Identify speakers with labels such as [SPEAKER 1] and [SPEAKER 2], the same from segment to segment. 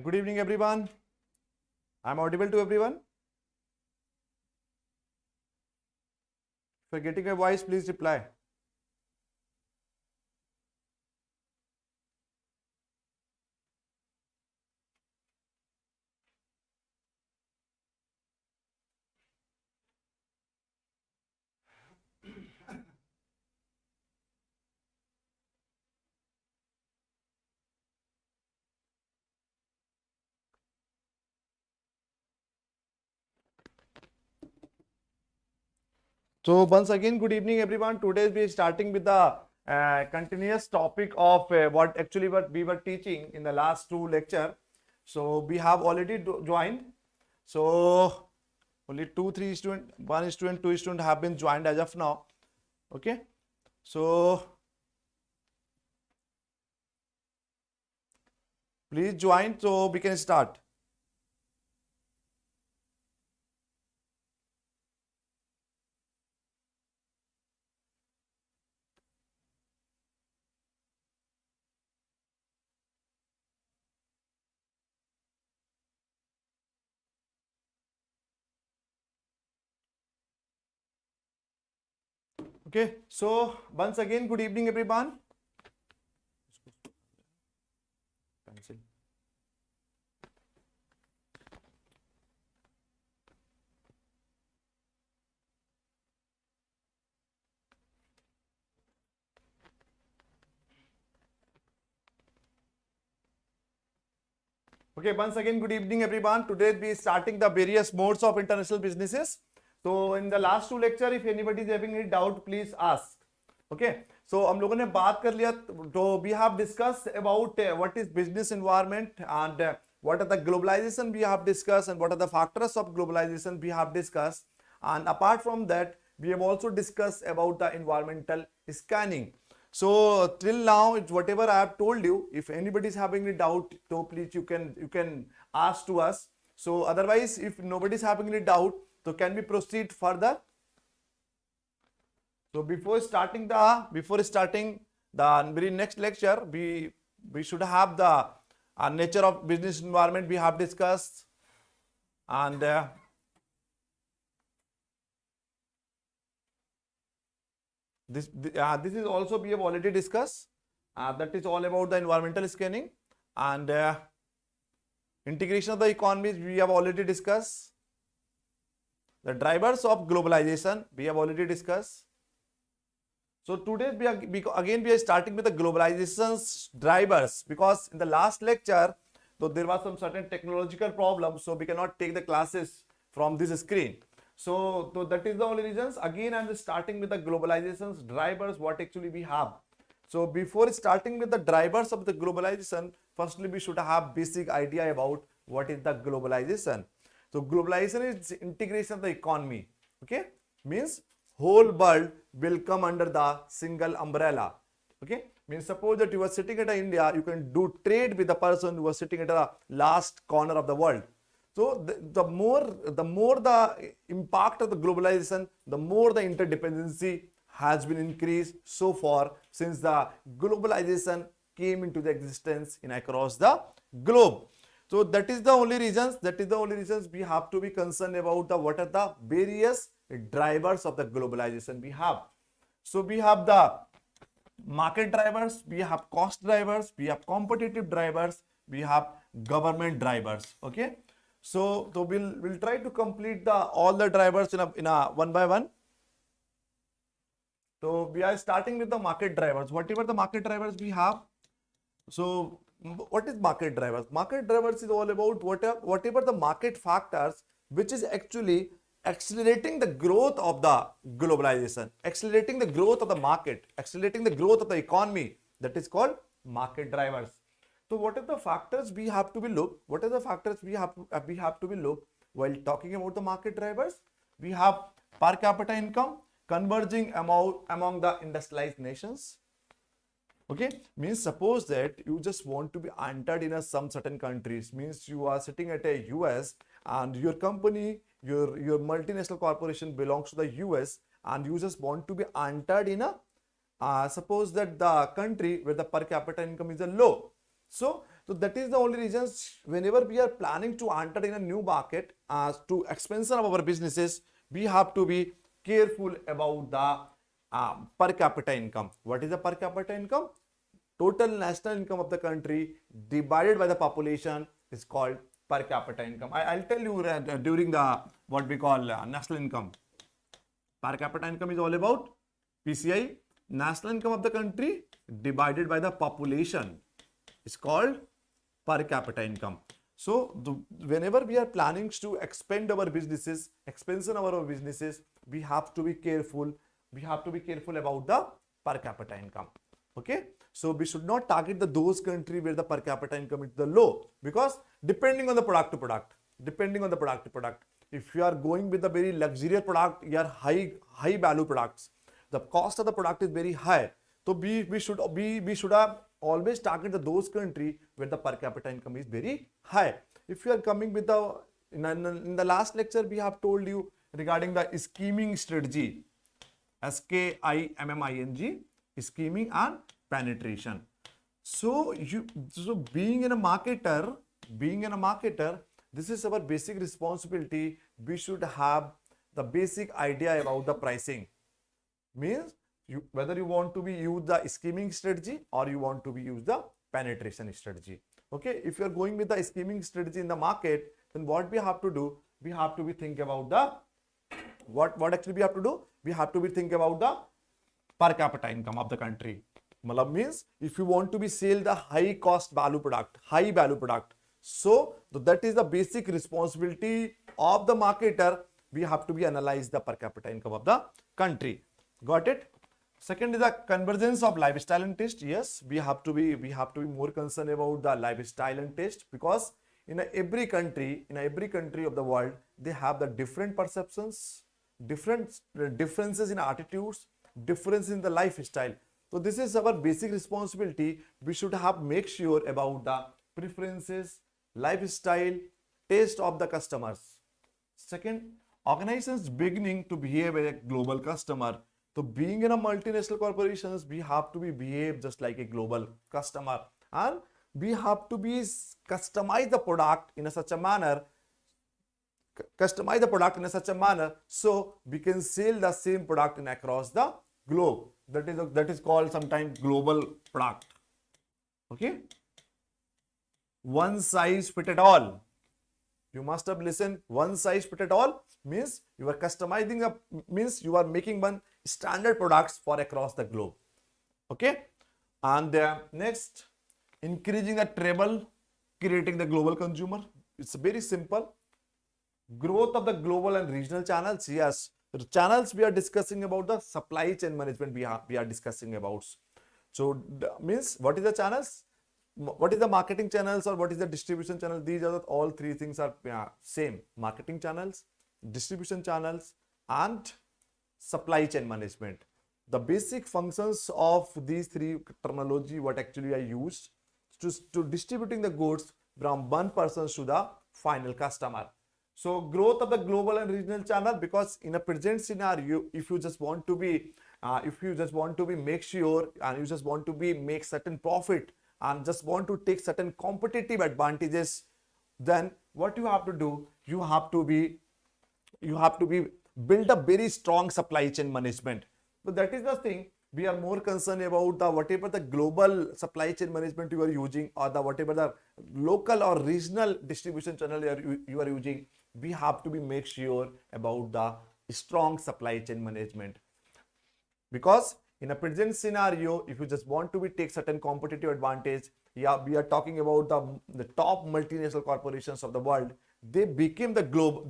[SPEAKER 1] Good evening, everyone. I'm audible to everyone. If you're getting a voice, please reply. So once again, good evening, everyone. Today we are starting with the continuous topic of what we were teaching in the last two lecture. So we have already joined. So only 2-3 student, 1 student, 2 student have been joined as of now. Okay. So please join so we can start. Okay, so once again, good evening, everyone. Pencil. Okay, once again, good evening, everyone. Today we are starting the various modes of international businesses. So in the last two lecture, if anybody is having any doubt, please ask. Okay, so हम लोगों ने बात कर लिया तो we have discussed about what is business environment and what are the globalization we have discussed and what are the factors of globalization we have discussed, and apart from that we have also discussed about the environmental scanning. So till now, it's whatever I have told you. If anybody is having any doubt, so please you can ask to us. So otherwise, if nobody is having any doubt, so can we proceed further? So before starting the very next lecture, we should have the nature of business environment we have discussed, and this is also we have already discussed. That is all about the environmental scanning and integration of the economies we have already discussed. The drivers of globalization we have already discussed. So today we are starting with the globalization's drivers, because in the last lecture, so there was some certain technological problems, so we cannot take the classes from this screen. So that is the only reasons. Again, I'm starting with the globalization's drivers, what actually we have. So before starting with the drivers of the globalization, firstly we should have basic idea about what is the globalization. So globalization is integration of the economy. Okay, means whole world will come under the single umbrella. Okay, means suppose that you are sitting at India, you can do trade with the person who was sitting at the last corner of the world. So the more the impact of the globalization, the more the interdependency has been increased so far since the globalization came into the existence in across the globe. So that is the only reasons we have to be concerned about the what are the various drivers of the globalization we have. So we have the market drivers, we have cost drivers, we have competitive drivers, we have government drivers. Okay, so we'll try to complete all the drivers in a one by one. So we are starting with the market drivers. Whatever the market drivers we have. So what is market drivers? Market drivers is all about whatever the market factors which is actually accelerating the growth of the globalization, accelerating the growth of the market, accelerating the growth of the economy. That is called market drivers. So what are the factors we have to be looked? What are the factors we have to be looked while talking about the market drivers? We have per capita income converging among the industrialized nations. Okay, means suppose that you just want to be entered in some certain countries, means you are sitting at a US and your company, your multinational corporation belongs to the US, and you just want to be entered in a suppose that the country where the per capita income is a low. So So that is the only reasons whenever we are planning to enter in a new market as to expansion of our businesses, we have to be careful about the per capita income. What is the per capita income? Total national income of the country divided by the population is called per capita income. I'll tell you during the what we call national income. Per capita income is all about PCI, national income of the country divided by the population is called per capita income. So whenever we are planning to expand our businesses, expansion of our businesses, we have to be careful. We have to be careful about the per capita income. Okay, so we should not target those countries where the per capita income is the low, because depending on the product to product, if you are going with a very luxurious product, you are high value products, the cost of the product is very high. So we should have always target those countries where the per capita income is very high. If you are coming with the in the last lecture we have told you regarding the scheming strategy, SKIMMING, scheming and penetration. So being a marketer, this is our basic responsibility. We should have the basic idea about the pricing. Means whether you want to be use the scheming strategy or you want to be use the penetration strategy. Okay, if you are going with the scheming strategy in the market, then what we have to do? We have to be think about the what actually we have to do? We have to be think about the per capita income of the country. Means if you want to be sell the high value product, so that is the basic responsibility of the marketer. We have to be analyze the per capita income of the country. Got it? Second is the convergence of lifestyle and taste. Yes, we have to be more concerned about the lifestyle and taste, because in every country of the world, they have the different perceptions, differences in attitudes, difference in the lifestyle. So this is our basic responsibility. We should have make sure about the preferences, lifestyle, taste of the customers. Second, organizations beginning to behave as a global customer. So being in a multinational corporations, we have to be behave just like a global customer, and we have to be customize the product in such a manner so we can sell the same product in across the globe. That is called sometimes global product. Okay, one size fit at all. You must have listened. One size fit at all means you are customizing means you are making one standard products for across the globe. Okay, and next, increasing the treble, creating the global consumer. It's very simple. Growth of the global and regional channels. Yes, the channels we are discussing about the supply chain management. We are discussing about. So means what is the channels? What is the marketing channels or what is the distribution channel? These are all three things are same: marketing channels, distribution channels, and supply chain management. The basic functions of these three terminology what actually I used to distributing the goods from one person to the final customer. So growth of the global and regional channel, because in a present scenario, if you just want to be make sure and you just want to be make certain profit and just want to take certain competitive advantages, then what you have to do? You have to be build a very strong supply chain management. But that is the thing. We are more concerned about the whatever the global supply chain management you are using, or the whatever the local or regional distribution channel you are using. We have to be make sure about the strong supply chain management, because in a present scenario, if you just want to be take certain competitive advantage, yeah, we are talking about the top multinational corporations of the world. They became the global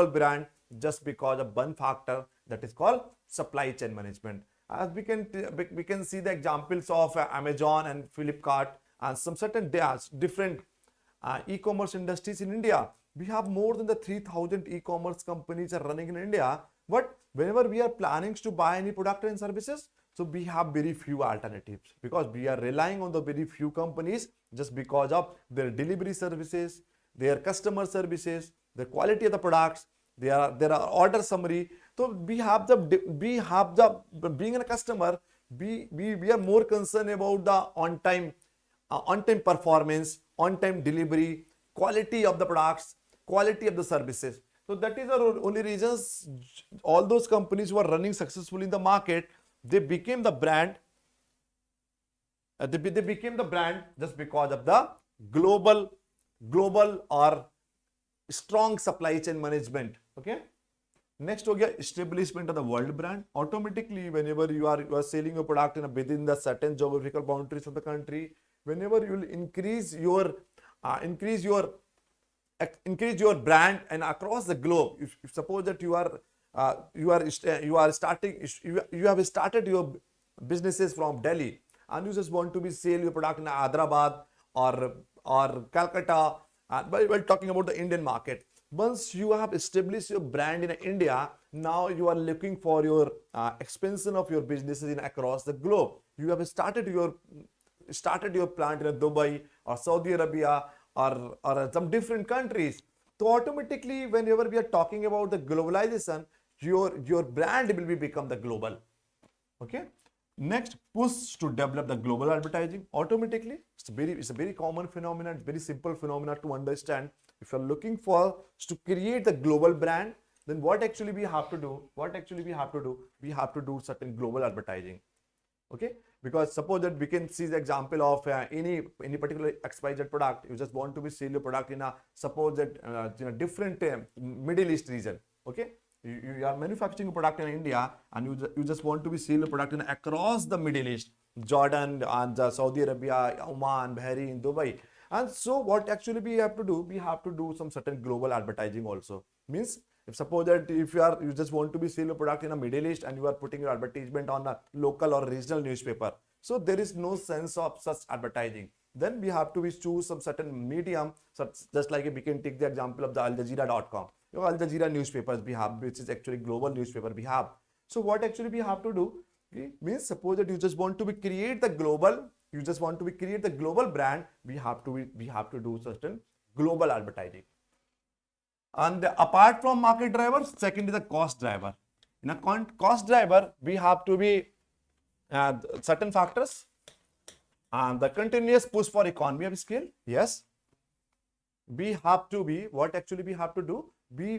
[SPEAKER 1] brand just because of one factor, that is called supply chain management. As we can see the examples of Amazon and Flipkart and some certain different e-commerce industries in India. We have more than the 3,000 e-commerce companies are running in India. But whenever we are planning to buy any product and services, so we have very few alternatives, because we are relying on the very few companies just because of their delivery services, their customer services, the quality of the products, there are order summary. So we have the being a customer, we are more concerned about the on time on-time performance, on-time delivery, quality of the products, quality of the services. So that is the only reasons all those companies who are running successfully in the market, they became the brand. They became the brand just because of the global or strong supply chain management. Okay. Next हो गया establishment of the world brand. Automatically, whenever you are selling your product within the certain geographical boundaries of the country, whenever you will increase your brand and across the globe. If suppose that you have started your businesses from Delhi and you just want to be sell your product in Hyderabad or Calcutta, while talking about the Indian market. Once you have established your brand in India, now you are looking for your expansion of your businesses in across the globe. You have started your plant in Dubai or Saudi Arabia or some different countries. So automatically, whenever we are talking about the globalization, your brand will become the global. Okay. Next, push to develop the global advertising. Automatically, it's a very common phenomenon. It's very simple phenomenon to understand. If you're looking for to create the global brand, then what actually we have to do? We have to do certain global advertising. Okay, because suppose that we can see the example of any particular XYZ product. You just want to be sell your product in a suppose that different Middle East region. Okay, you are manufacturing a product in India and you just want to be sell your product in across the Middle East, Jordan and Saudi Arabia, Oman, Bahrain, Dubai. And so what actually we have to do? We have to do some certain global advertising also. Means if suppose that if you just want to be sell a product in a Middle East and you are putting your advertisement on a local or regional newspaper, so there is no sense of such advertising. Then we have to choose some certain medium, just like we can take the example of the aljazeera.com. Al Jazeera newspapers we have, which is actually global newspaper we have. So what actually we have to do? Okay, means suppose that you just want to create the global brand, we have to do certain global advertising. And apart from market driver, second is the cost driver. In a cost driver, we have to be certain factors. And the continuous push for economy of scale. Yes, we have to be what actually we have to do. We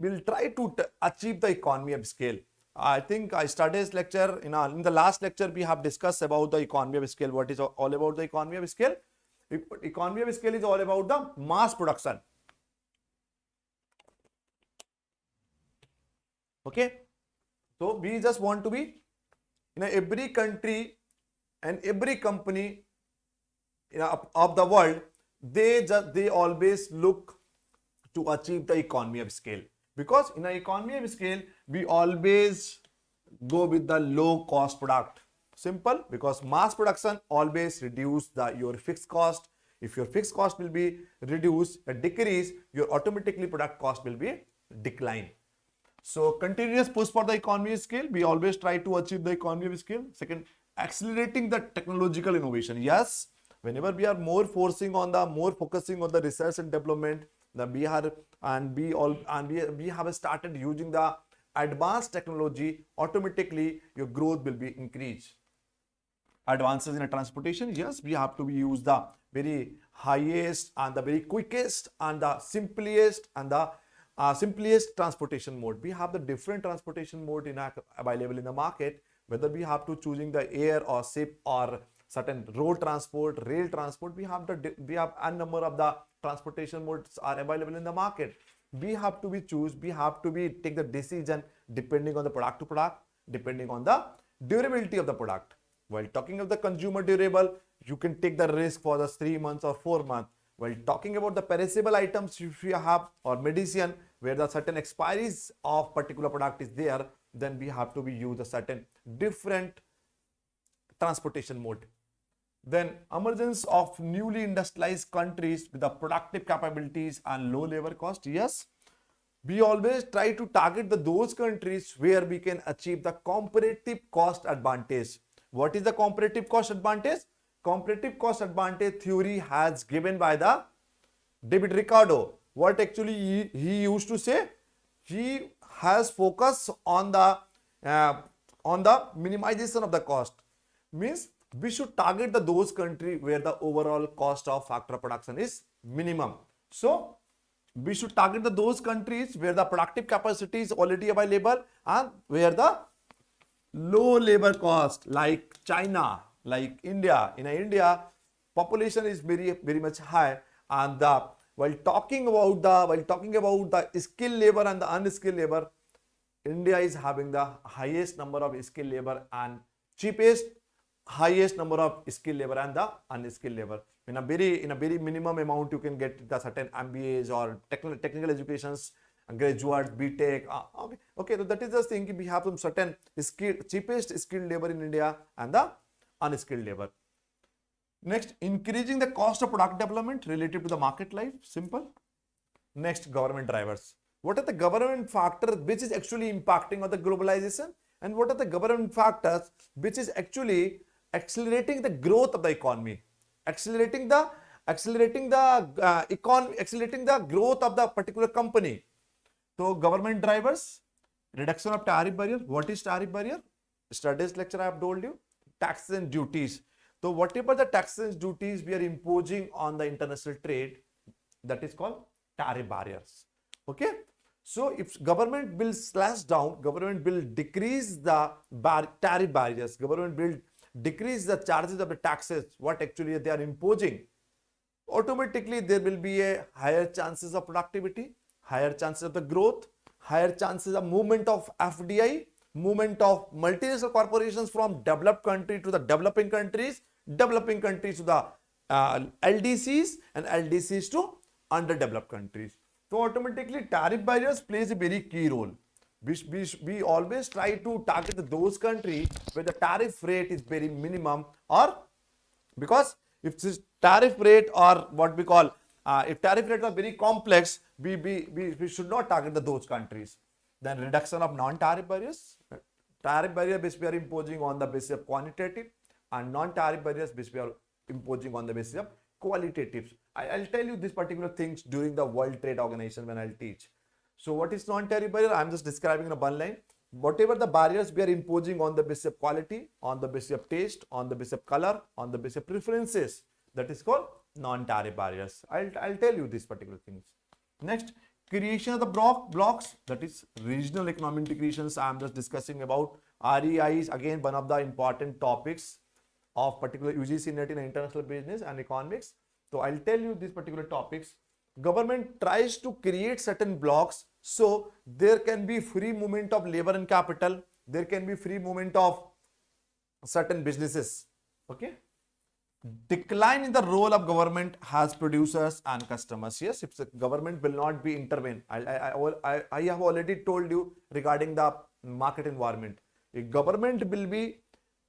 [SPEAKER 1] will try to achieve the economy of scale. I think I started this lecture in the last lecture we have discussed about the economy of scale. What is all about the economy of scale? Economy of scale is all about the mass production. Okay, so we just want to be in every country and every company of the world, they always look to achieve the economy of scale, because in an economy of scale we always go with the low cost product. Simple, because mass production always reduce your fixed cost. If your fixed cost will be reduced, decrease, your automatically product cost will be decline. So continuous push for the economy of scale, we always try to achieve the economy of scale. Second, accelerating the technological innovation. Yes, whenever we are more focusing on the research and development, we have started using the advanced technology, automatically your growth will be increased. Advances in transportation, yes, we have to use the very highest and the very quickest and the simplest transportation mode. We have the different transportation mode available in the market, whether we have to choosing the air or ship or certain road transport, rail transport. We have a number of the transportation modes are available in the market. We have to take the decision depending on the product to product, depending on the durability of the product. While talking of the consumer durable, you can take the risk for the 3 months or 4 months. While talking about the perishable items, if you have or medicine where the certain expiries of particular product is there, then we have to use a certain different transportation mode. Then emergence of newly industrialized countries with the productive capabilities and low labor cost. Yes, we always try to target those countries where we can achieve the comparative cost advantage. What is the comparative cost advantage? Comparative cost advantage theory has given by the David Ricardo. What actually he used to say? He has focused on the minimization of the cost. Means we should target those countries where the overall cost of factor of production is minimum. So we should target those countries where the productive capacity is already available and where the low labor cost, like China, like India. In India, population is very much high, and while talking about the skilled labor and the unskilled labor, India is having the highest number of skilled labor and cheapest highest number of skilled labor and the unskilled labor. In a very minimum amount, you can get the certain MBAs or technical educations, graduate, BTech. Okay, so that is the thing. We have some certain cheapest skilled labor in India and the unskilled labor. Next, increasing the cost of product development related to the market life. Simple. Next, government drivers. What are the government factors which is actually impacting on the globalization, and what are the government factors which is actually accelerating the growth of the economy, accelerating the growth of the particular company? So government drivers, reduction of tariff barrier. What is tariff barrier? Yesterday's lecture I have told you. Taxes and duties. So whatever the taxes and duties we are imposing on the international trade, that is called tariff barriers. Okay. So if government will slash down, government will decrease the tariff barriers, government will decrease the charges of the taxes, what actually they are imposing, automatically there will be a higher chances of productivity, higher chances of the growth, higher chances of movement of FDI, movement of multinational corporations from developed country to the developing countries to the LDCs, and LDCs to underdeveloped countries. So automatically tariff barriers plays a very key role. We always try to target those countries where the tariff rate is very minimum, or because if this tariff rate or what we call if tariff rates are very complex, we should not target those countries. Then reduction of non-tariff barriers. Tariff barrier which we are imposing on the basis of quantitative, and non-tariff barriers which we are imposing on the basis of qualitative. I'll tell you these particular things during the World Trade Organization when I'll teach. So what is non-tariff barrier? I'm just describing in a one line. Whatever the barriers we are imposing on the basis of quality, on the basis of taste, on the basis of color, on the basis of preferences, that is called non-tariff barriers. I'll tell you these particular things. Next, creation of the blocks, that is regional economic integrations. I'm just discussing about REI is again one of the important topics of particular UGC NET in international business and economics. So I'll tell you these particular topics. Government tries to create certain blocks so there can be free movement of labor and capital, there can be free movement of certain businesses. Okay. Decline in the role of government as producers and customers. Yes, if the government will not be intervene, I have already told you regarding the market environment. If government will be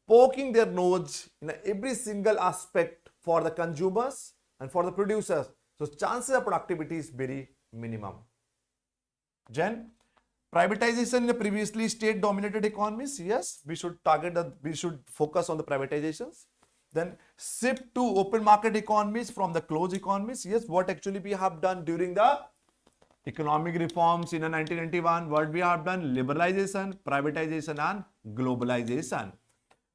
[SPEAKER 1] poking their nose in every single aspect for the consumers and for the producers, so chances of productivity is very minimum. Then privatization in the previously state-dominated economies. Yes, we should we should focus on the privatizations. Then shift to open market economies from the closed economies. Yes, what actually we have done during the economic reforms in 1991, what we have done, liberalization, privatization and globalization.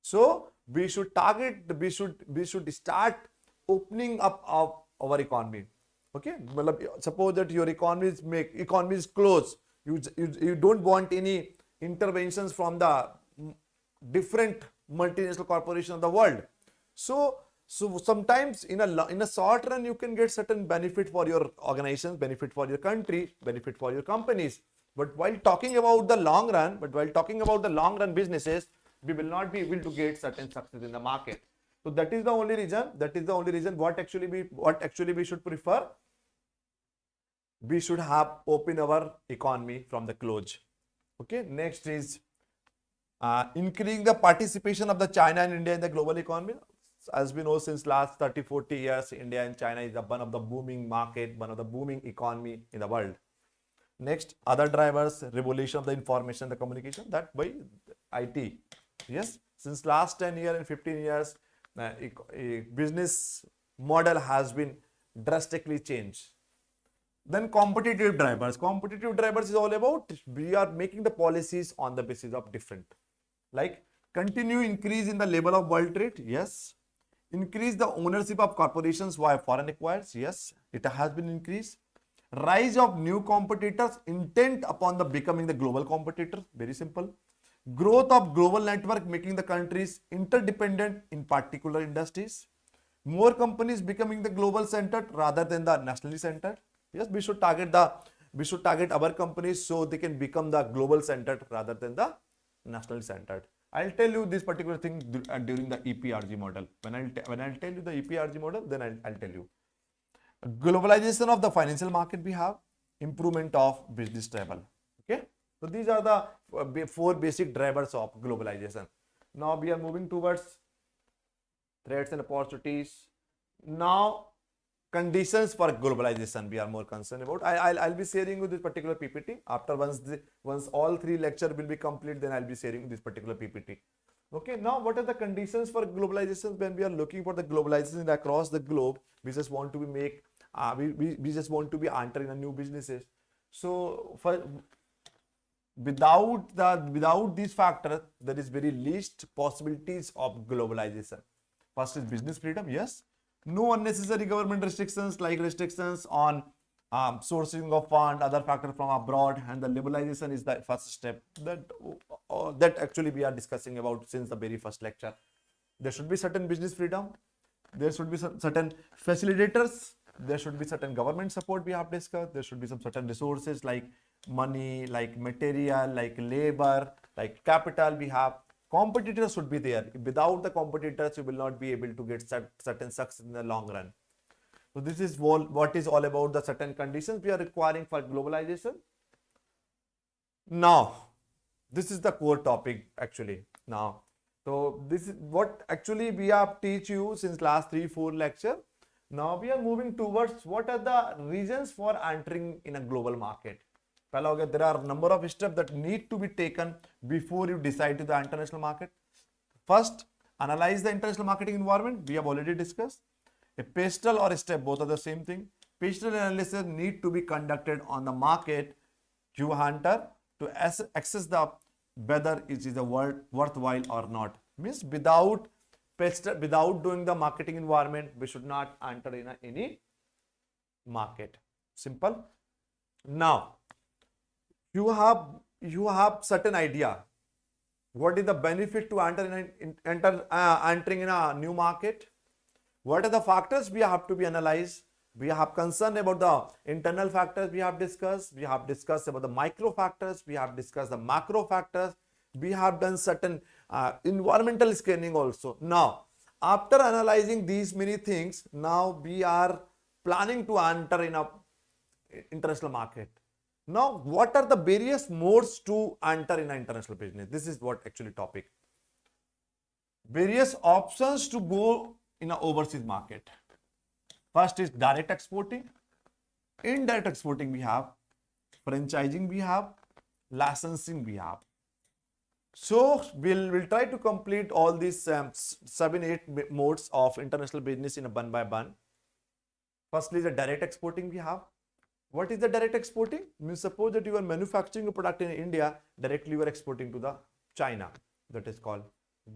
[SPEAKER 1] So we should target, we should start opening up of our economy. Okay, suppose that your economy is closed. You don't want any interventions from the different multinational corporations of the world. So sometimes in a short run you can get certain benefit for your organizations, benefit for your country, benefit for your companies. But while talking about the long run, businesses, we will not be able to get certain success in the market. So that is the only reason. What actually we should prefer. We should have open our economy from the close. Okay. Next is increasing the participation of the China and India in the global economy. As we know, since last 30-40 years, India and China is one of the booming market, one of the booming economy in the world. Next, other drivers, revolution of the information and the communication, that by IT. Yes, since last 10 years and 15 years, business model has been drastically changed. Then competitive drivers. Competitive drivers is all about we are making the policies on the basis of different. Like Continue increase in the level of world trade, yes. Increase the ownership of corporations via foreign acquirers, yes, it has been increased. Rise of new competitors intent upon the becoming the global competitor, very simple. Growth of global network making the countries interdependent in particular industries. More companies becoming the global centered rather than the nationally centered. Yes, we should target our companies so they can become the global centered rather than the nationally centered. I'll tell you this particular thing during the EPRG model. When I'll tell you the EPRG model, then I'll tell you. Globalization of the financial market we have, improvement of business travel. Okay, so these are the four basic drivers of globalization. Now we are moving towards threats and opportunities. Now conditions for globalization we are more concerned about. I'll be sharing with this particular PPT after once all three lecture will be complete, then I'll be sharing this particular PPT. Okay, now what are the conditions for globalization? When we are looking for the globalization across the globe, we just want to be we just want to be entering a new businesses. So without these factors, there is very least possibilities of globalization. First is business freedom, yes. No unnecessary government restrictions like restrictions on sourcing of fund, other factors from abroad, and the liberalization is the first step that actually we are discussing about since the very first lecture. There should be certain business freedom. There should be certain facilitators. There should be certain government support we have discussed. There should be some certain resources like money, like material, like labor, like capital we have. Competitors should be there. Without the competitors, you will not be able to get certain success in the long run. So this is what is all about the certain conditions we are requiring for globalization. Now, this is the core topic actually. Now, so this is what actually we have teach you since last 3-4 lecture. Now we are moving towards what are the reasons for entering in a global market. There are a number of steps that need to be taken before you decide to the international market. First, analyze the international marketing environment. We have already discussed. A pastel or a step, both are the same thing. Pastel analysis need to be conducted on the market you enter to assess the whether it is a worthwhile or not. Means without doing the marketing environment, we should not enter in any market. Simple. Now, you have certain idea what is the benefit to entering in a new market. What are the factors we have to be analyzed? We have concern about the internal factors we have discussed. We have discussed about the micro factors. We have discussed the macro factors. We have done certain environmental scanning also. Now, after analyzing these many things, now we are planning to enter in a international market. Now, what are the various modes to enter in an international business? This is what actually topic. Various options to go in an overseas market. First is direct exporting. Indirect exporting we have. Franchising we have. Licensing we have. So, we'll try to complete all these 7-8 modes of international business in a one by one. Firstly, the direct exporting we have. What is the direct exporting? Means suppose that you are manufacturing a product in India, directly you are exporting to the China. That is called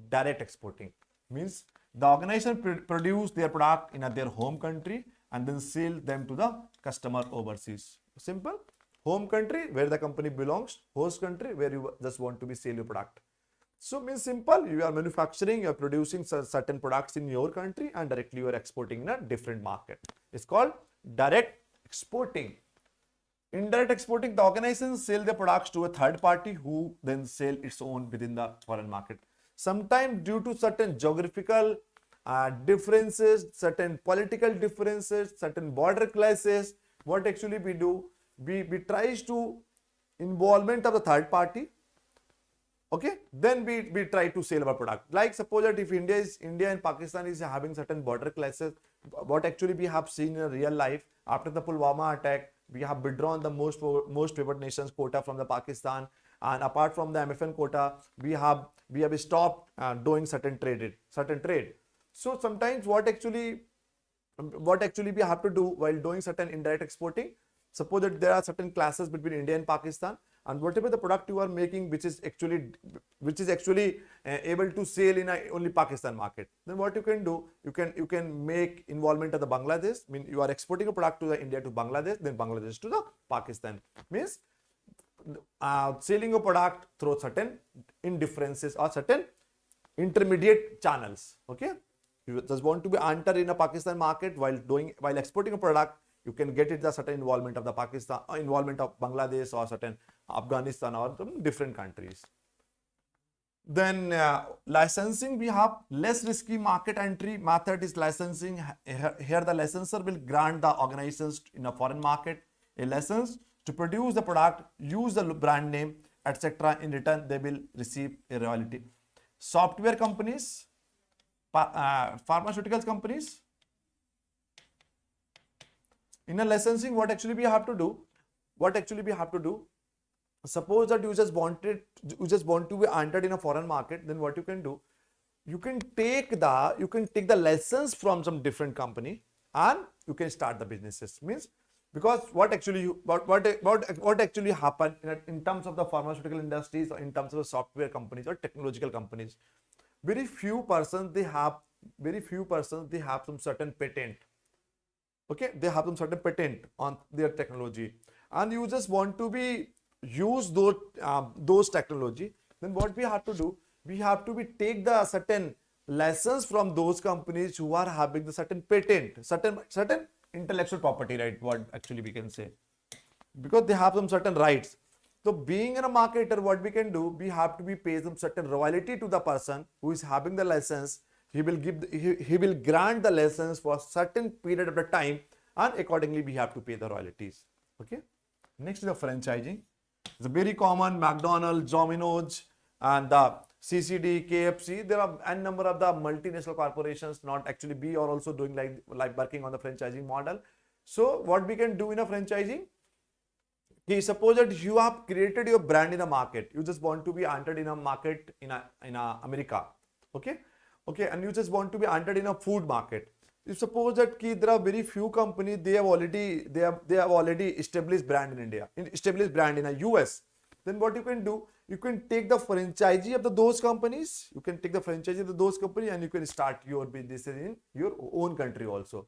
[SPEAKER 1] direct exporting. Means the organization produce their product in their home country and then sell them to the customer overseas. Simple. Home country where the company belongs, host country where you just want to be sell your product. So means simple, you are manufacturing, you are producing certain products in your country and directly you are exporting in a different market. It's called direct exporting. Indirect exporting, the organization sell the products to a third party who then sell its own within the foreign market. Sometimes due to certain geographical differences, certain political differences, certain border clashes, what actually we do, we tries to involvement of the third party. Okay, then we try to sell our product. Like suppose that if India and Pakistan is having certain border clashes, what actually we have seen in real life after the Pulwama attack, we have withdrawn the most favored nations quota from the Pakistan, and apart from the MFN quota, we have stopped doing certain trade. So sometimes what actually we have to do while doing certain indirect exporting, suppose that there are certain classes between India and Pakistan, and whatever the product you are making, which is actually able to sell in only Pakistan market, then what you can do, you can make involvement of the Bangladesh. Mean you are exporting a product to the India to Bangladesh, then Bangladesh to the Pakistan. Means selling a product through certain indifferences or certain intermediate channels. Okay, you just want to be enter in a Pakistan market while exporting a product, you can get it the certain involvement of the Pakistan, involvement of Bangladesh or certain Afghanistan or different countries. Then licensing, we have less risky market entry method is licensing. Here the licensor will grant the organizations in a foreign market a license to produce the product, use the brand name, etc. In return, they will receive a royalty. Software companies, pharmaceuticals companies, in a licensing, what actually we have to do? Suppose that you just want to be entered in a foreign market, then what you can do? You can take the license from some different company and you can start the businesses. Means because what actually happen in terms of the pharmaceutical industries or in terms of the software companies or technological companies, very few persons they have some certain patent. Okay, they have some certain patent on their technology, and you just want to be use those technology. Then what we have to do? We have to take the certain license from those companies who are having the certain patent, certain intellectual property right. What actually we can say, because they have some certain rights. So being in a marketer, what we can do? We have to pay some certain royalty to the person who is having the license. He will grant the license for a certain period of the time, and accordingly we have to pay the royalties. Okay. Next is the franchising. It's a very common. McDonald's, Domino's, and the CCD, KFC. There are n number of the multinational corporations. Not actually we are also doing like working on the franchising model. So what we can do in a franchising? Suppose that you have created your brand in a market. You just want to be entered in a market in America. Okay. Okay, and you just want to be entered in a food market. You suppose that there are very few companies, they have already established brand in India, established brand in a US. Then what you can do? You can take the franchisee of those companies. You can take the franchisee of those companies and you can start your business in your own country also.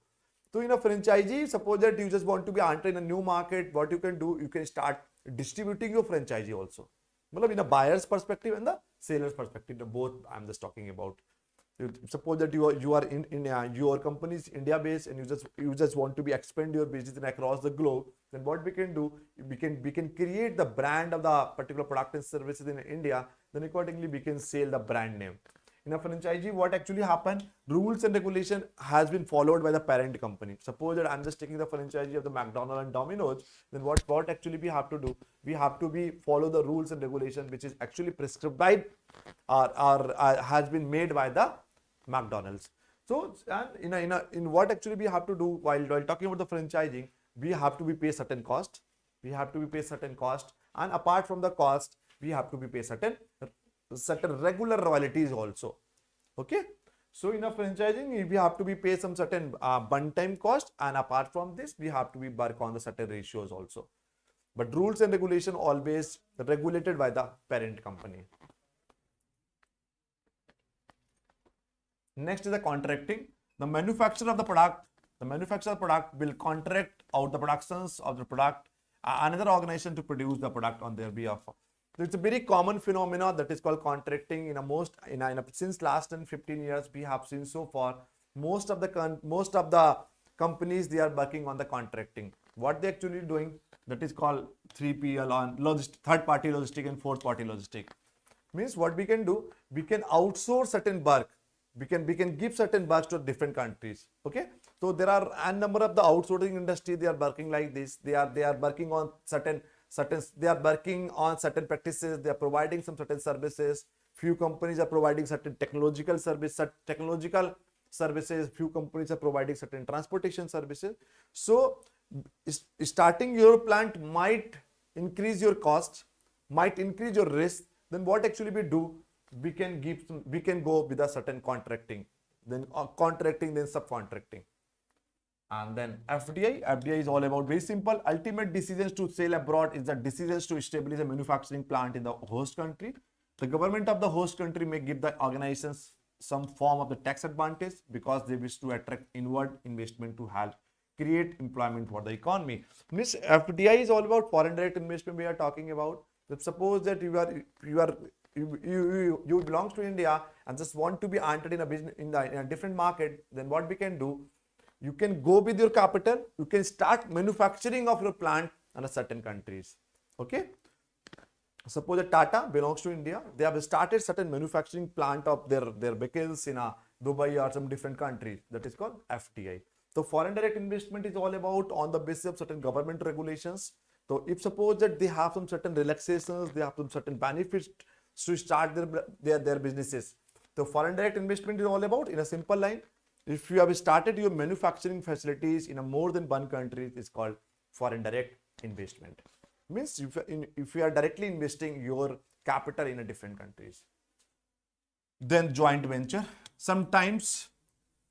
[SPEAKER 1] So in a franchisee, suppose that you just want to be entered in a new market. What you can do? You can start distributing your franchisee also. In a buyer's perspective and the seller's perspective, both I'm just talking about. Suppose that you are in India, your company is India based, and you just want to be expand your business across the globe. Then what we can do? We can create the brand of the particular product and services in India. Then accordingly we can sell the brand name. In a franchisee, what actually happened? Rules and regulation has been followed by the parent company. Suppose that I'm just taking the franchisee of the McDonald's and Domino's. Then what actually we have to do? We have to follow the rules and regulation which is actually prescribed or has been made by the McDonald's. So in what actually we have to do while talking about the franchising, we have to pay certain cost. And apart from the cost, we have to pay certain regular royalties also. Okay. So in a franchising, we have to pay some certain one-time cost, and apart from this, we have to work on the certain ratios also. But rules and regulation always regulated by the parent company. Next is the contracting. The manufacturer of the product will contract out the productions of the product another organization to produce the product on their behalf. So it's a very common phenomena that is called contracting. Since last 10 15 years we have seen so far most of the companies they are working on the contracting. What they actually doing, that is called 3PL on third party logistic and fourth party logistic. Means what we can do, we can outsource certain work. We can give certain works to different countries. Okay, so there are a number of the outsourcing industry. They are working like this. They are working on certain practices. They are providing some certain services. Few companies are providing certain technological services. Few companies are providing certain transportation services. So starting your plant might increase your cost, might increase your risk. Then what actually we do? We can go with a certain contracting, then contracting, then subcontracting. And then FDI is all about very simple. Ultimate decisions to sell abroad is the decisions to establish a manufacturing plant in the host country. The government of the host country may give the organizations some form of the tax advantage because they wish to attract inward investment to help create employment for the economy. Miss FDI is all about foreign direct investment we are talking about. Suppose that you belongs to India and just want to be entered in a business in a different market, then what we can do? You can go with your capital, you can start manufacturing of your plant in a certain countries. Okay. Suppose that Tata belongs to India, they have started certain manufacturing plant of their vehicles in a Dubai or some different countries. That is called FDI. So foreign direct investment is all about on the basis of certain government regulations. So if suppose that they have some certain relaxations, they have some certain benefits to start their businesses. So foreign direct investment is all about, in a simple line, if you have started your manufacturing facilities in a more than one country, it's called foreign direct investment. Means if you are directly investing your capital in a different countries. Then joint venture. Sometimes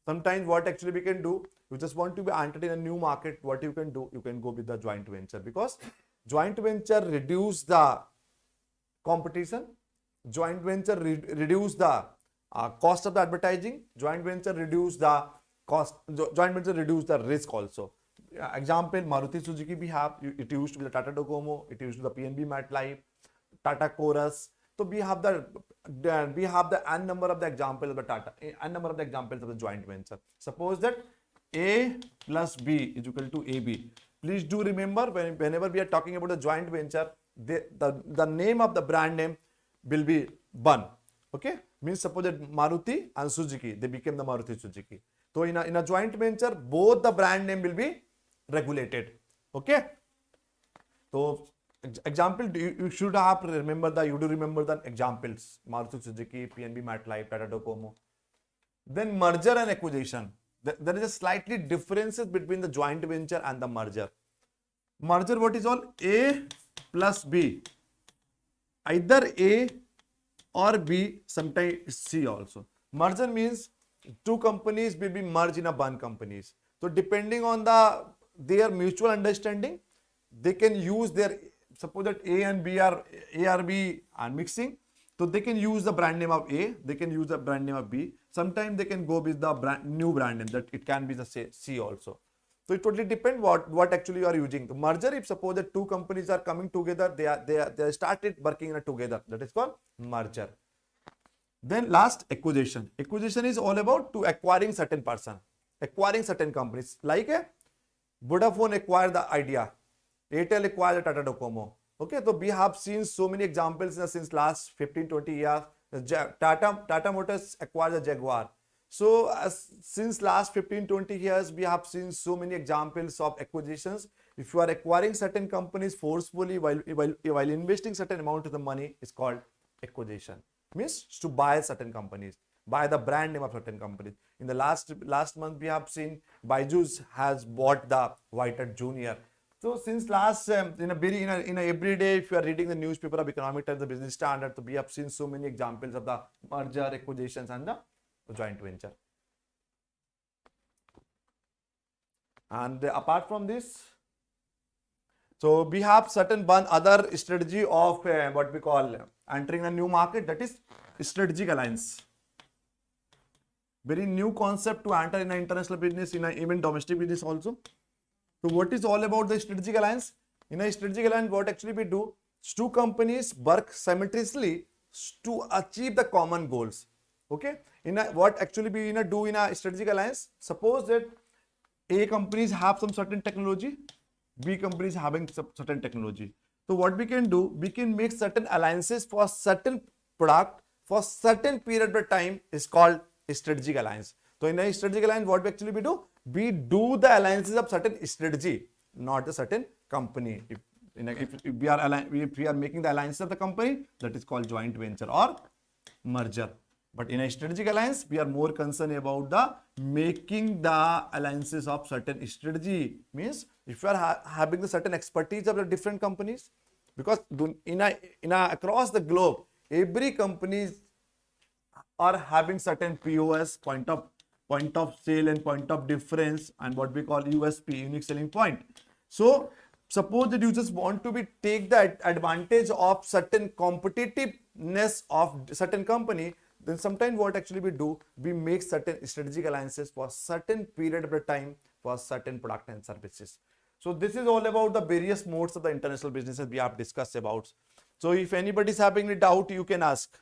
[SPEAKER 1] what actually we can do, you just want to be entered in a new market, what you can do, you can go with the joint venture, because joint venture reduce the competition, joint venture reduce the cost of the advertising, joint venture reduce the cost, joint venture reduce the risk also. Example, Maruti Suzuki we have, it used to be the Tata Docomo, it used to be the PNB MetLife, Tata Chorus. So we have the n number of the examples of the Tata, n number of the examples of the joint venture. Suppose that A plus B is equal to AB. Please do remember, whenever we are talking about the joint venture, the name of the brand name will be one. Okay, means suppose that Maruti and Suzuki, they became the Maruti Suzuki. So in a joint venture, both the brand name will be regulated. Okay. So example, you should have remember the examples: Maruti Suzuki, PNB MetLife, Tata Docomo. Then merger and acquisition. There is a slightly differences between the joint venture and the merger. Merger, what is all? A plus B. Either A or B, sometimes C also. Merger means two companies will be merged in a one companies. So depending on their mutual understanding, they can use their, suppose that A and B are mixing, so they can use the brand name of A, they can use the brand name of B. Sometimes they can go with the new brand name, that it can be the C also. So it totally depends what actually you are using. The merger, if suppose that two companies are coming together, they started working together, that is called merger. Then last, acquisition. Acquisition is all about to acquiring certain person, acquiring certain companies. Like Vodafone acquired the Idea, Airtel acquired the Tata Docomo. Okay, so we have seen so many examples since last 15-20 years. Tata Motors acquired the Jaguar. So since last 15-20 years, we have seen so many examples of acquisitions. If you are acquiring certain companies forcefully while investing certain amount of the money, is called acquisition. Means to buy certain companies, buy the brand name of certain companies. In the last month, we have seen Byju's has bought the Whitehead Junior. So since last in a every day, if you are reading the newspaper of Economic Times, the Business Standard, so we have seen so many examples of the merger, acquisitions, and the joint venture. And apart from this, so we have certain one other strategy of what we call entering a new market, that is strategic alliance. Very new concept to enter in an international business, in even domestic business also. So what is all about the strategic alliance? In a strategic alliance, what actually we do? Two companies work simultaneously to achieve the common goals. Okay. What actually we do in a strategic alliance? Suppose that A companies have some certain technology, B companies having some certain technology. So what we can do? We can make certain alliances for certain product for certain period of time, is called strategic alliance. So in a strategic alliance, what actually we do? We do the alliances of certain strategy, not a certain company. If we are making the alliance of the company, that is called joint venture or merger. But in a strategic alliance, we are more concerned about the making the alliances of certain strategy. Means if you are having the certain expertise of the different companies, because across the globe, every companies are having certain POS, point of point of sale and point of difference, and what we call USP, unique selling point. So suppose that you just want to be take the advantage of certain competitiveness of certain company, then sometimes what actually we do, we make certain strategic alliances for certain period of the time for certain product and services. So this is all about the various modes of the international businesses we have discussed about. So if anybody is having any doubt, you can ask.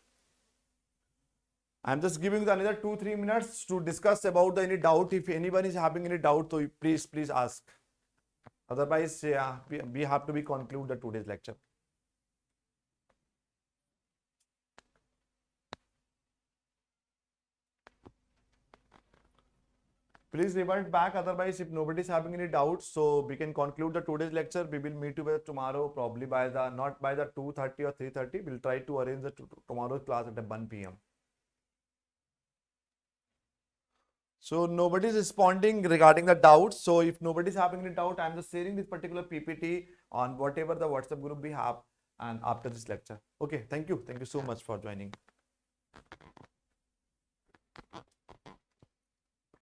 [SPEAKER 1] I'm just giving you another 2-3 minutes to discuss about any doubt. If anyone is having any doubt, so please ask. Otherwise, yeah, we have to conclude the today's lecture. Please revert back. Otherwise, if nobody is having any doubts, so we can conclude the today's lecture. We will meet you tomorrow, probably by the not by the 2:30 or 3:30. We'll try to arrange the tomorrow's class at 1 p.m. So nobody is responding regarding the doubts. So if nobody is having any doubt, I'm just sharing this particular PPT on whatever the WhatsApp group we have, and after this lecture. Okay, thank you so much for joining.